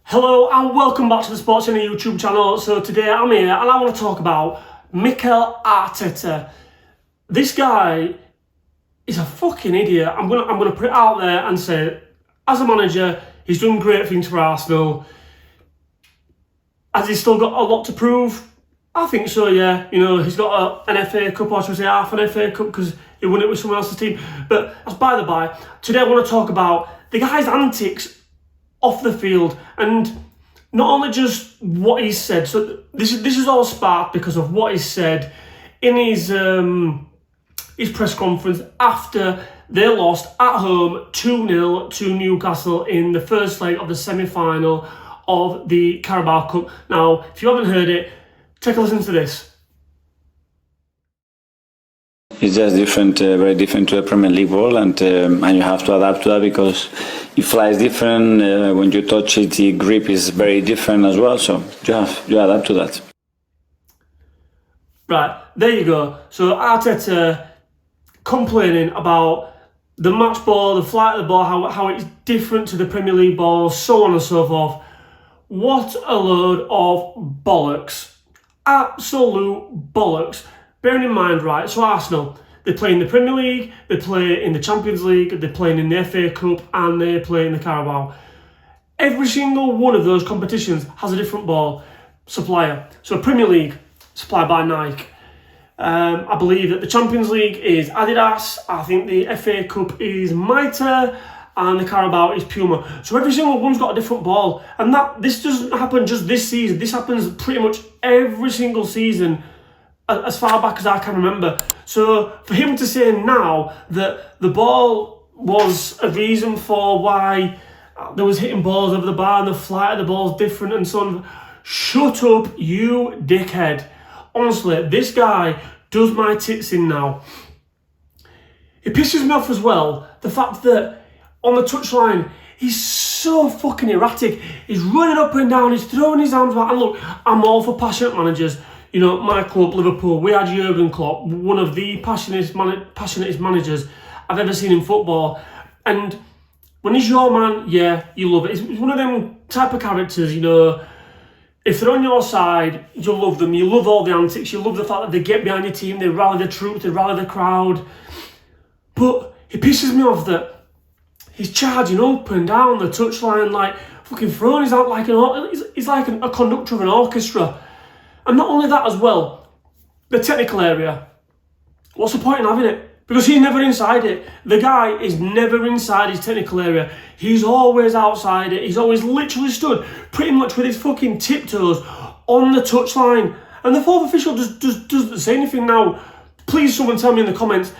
Hello and welcome back to the Sports Channel YouTube channel. So today I'm here and I want to talk about Mikel Arteta. This guy is a fucking idiot. I'm gonna put it out there and say, as a manager, he's done great things for Arsenal. Has he still got a lot to prove? I think so, yeah. You know, he's got an FA Cup, or should I say half an FA Cup, because he won it with someone else's team. But that's by the by. Today I want to talk about the guy's antics off the field, and not only just what he said. So this is all sparked because of what he said in his press conference after they lost at home 2-0 to Newcastle in the first leg of the semi-final of the Carabao Cup. Now, if you haven't heard it, take a listen to this. It's just different, very different to a Premier League ball, and you have to adapt to that because it flies different. When you touch it, the grip is very different as well. So you adapt to that. Right, there you go. So Arteta complaining about the match ball, the flight of the ball, how it's different to the Premier League ball, so on and so forth. What a load of bollocks. Absolute bollocks. Bearing in mind, right, so Arsenal, they play in the Premier League, they play in the Champions League, they're playing in the FA Cup, and they play in the Carabao. Every single one of those competitions has a different ball supplier. So Premier League, supplied by Nike. I believe that the Champions League is Adidas, I think the FA Cup is Mitre, and the Carabao is Puma. So every single one's got a different ball. And this doesn't happen just this season, this happens pretty much every single season, as far back as I can remember. So for him to say now that the ball was a reason for why there was hitting balls over the bar and the flight of the ball's different and so on, shut up, you dickhead. Honestly, this guy does my tits in now. It pisses me off as well, the fact that on the touchline, he's so fucking erratic. He's running up and down, he's throwing his arms back. And look, I'm all for passionate managers. You know, my club, Liverpool, we had Jurgen Klopp, one of the passionatest managers I've ever seen in football. And when he's your man, yeah, you love it. He's one of them type of characters, you know. If they're on your side, you love them. You love all the antics. You love the fact that they get behind your team. They rally the troops. They rally the crowd. But it pisses me off that he's charging up and down the touchline, like fucking throwing his out like he's like a conductor of an orchestra. And not only that as well, the technical area. What's the point in having it? Because he's never inside it. The guy is never inside his technical area. He's always outside it. He's always literally stood pretty much with his fucking tiptoes on the touchline. And the fourth official doesn't say anything now. Please someone tell me in the comments,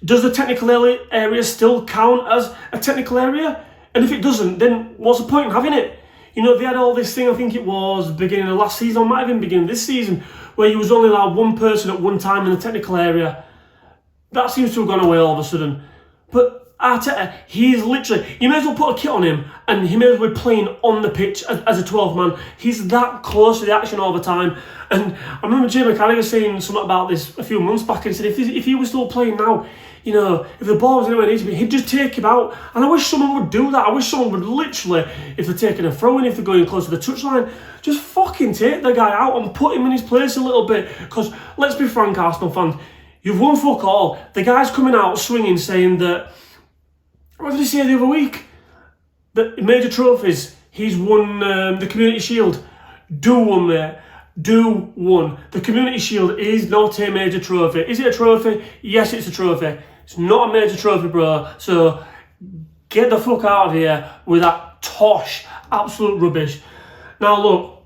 does the technical area still count as a technical area? And if it doesn't, then what's the point in having it? You know, they had all this thing, I think it was beginning of last season, or might have been beginning of this season, where you was only allowed one person at one time in the technical area. That seems to have gone away all of a sudden. But Arteta, he's literally, you may as well put a kit on him and he may as well be playing on the pitch as a 12-man. He's that close to the action all the time. And I remember Jay McCarthy saying something about this a few months back, and he said if he was still playing now, you know, if the ball was anywhere near to be, he'd just take him out. And I wish someone would do that. I wish someone would literally, if they're taking a throw in, if they're going close to the touchline, just fucking take the guy out and put him in his place a little bit. Because let's be frank, Arsenal fans, you've won fuck all. The guy's coming out swinging, saying that, what did he say the other week? That major trophies, he's won the Community Shield. Do one, mate. Do one. The Community Shield is not a major trophy. Is it a trophy? Yes, it's a trophy. It's not a major trophy, bro. So get the fuck out of here with that tosh, absolute rubbish. Now look,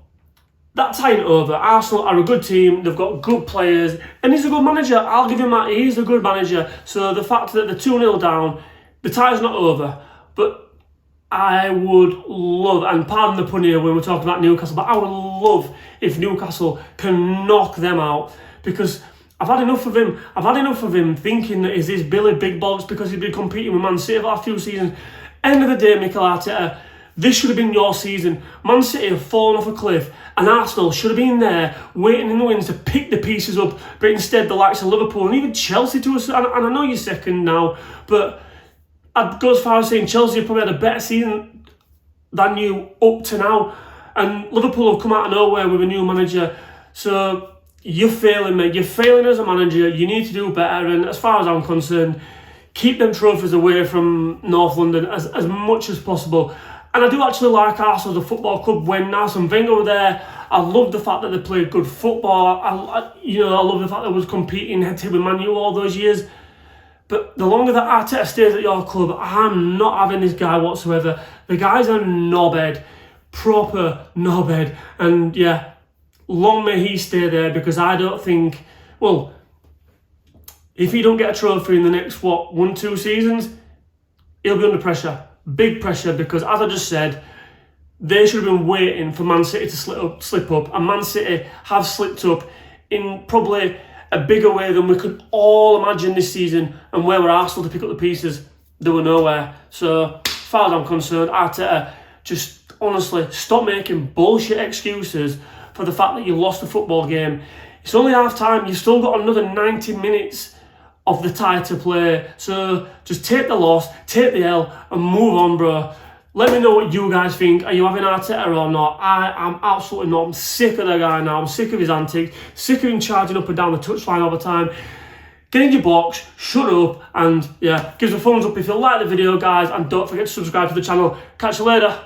that tying it over. Arsenal are a good team. They've got good players, and he's a good manager. I'll give him that. He's a good manager. So the fact that they're 2-0 down, the tie's not over. But I would love, and pardon the pun here when we're talking about Newcastle, but I would love if Newcastle can knock them out, because I've had enough of him. I've had enough of him thinking that he's this Billy Big Bollocks because he's been competing with Man City for a few seasons. End of the day, Mikel Arteta, this should have been your season. Man City have fallen off a cliff, and Arsenal should have been there waiting in the wings to pick the pieces up, but instead the likes of Liverpool and even Chelsea to us. And I know you're second now, but I'd go as far as saying Chelsea have probably had a better season than you up to now. And Liverpool have come out of nowhere with a new manager. So you're failing, mate. You're failing as a manager. You need to do better. And as far as I'm concerned, keep them trophies away from North London as much as possible. And I do actually like Arsenal as a football club. When Arsene Wenger were there, I love the fact that they played good football. I love the fact that they was competing head-to-head with Man U all those years. But the longer that Arteta stays at your club, I'm not having this guy whatsoever. The guy's a knobhead, proper knobhead. And yeah, long may he stay there, because I don't think, well, if he don't get a trophy in the next, 1-2 seasons, he'll be under pressure. Big pressure, because as I just said, they should have been waiting for Man City to slip up, and Man City have slipped up in probably a bigger way than we could all imagine this season. And where were Arsenal to pick up the pieces? They were nowhere. So, as far as I'm concerned, Arteta, just honestly, stop making bullshit excuses for the fact that you lost the football game. It's only half time, you've still got another 90 minutes of the tie to play. So just take the loss, take the L, and move on, bro. Let me know what you guys think. Are you having Arteta or not? I am absolutely not. I'm sick of the guy now. I'm sick of his antics. Sick of him charging up and down the touchline all the time. Get in your box, shut up, and yeah, give us a thumbs up if you like the video, guys, and don't forget to subscribe to the channel. Catch you later.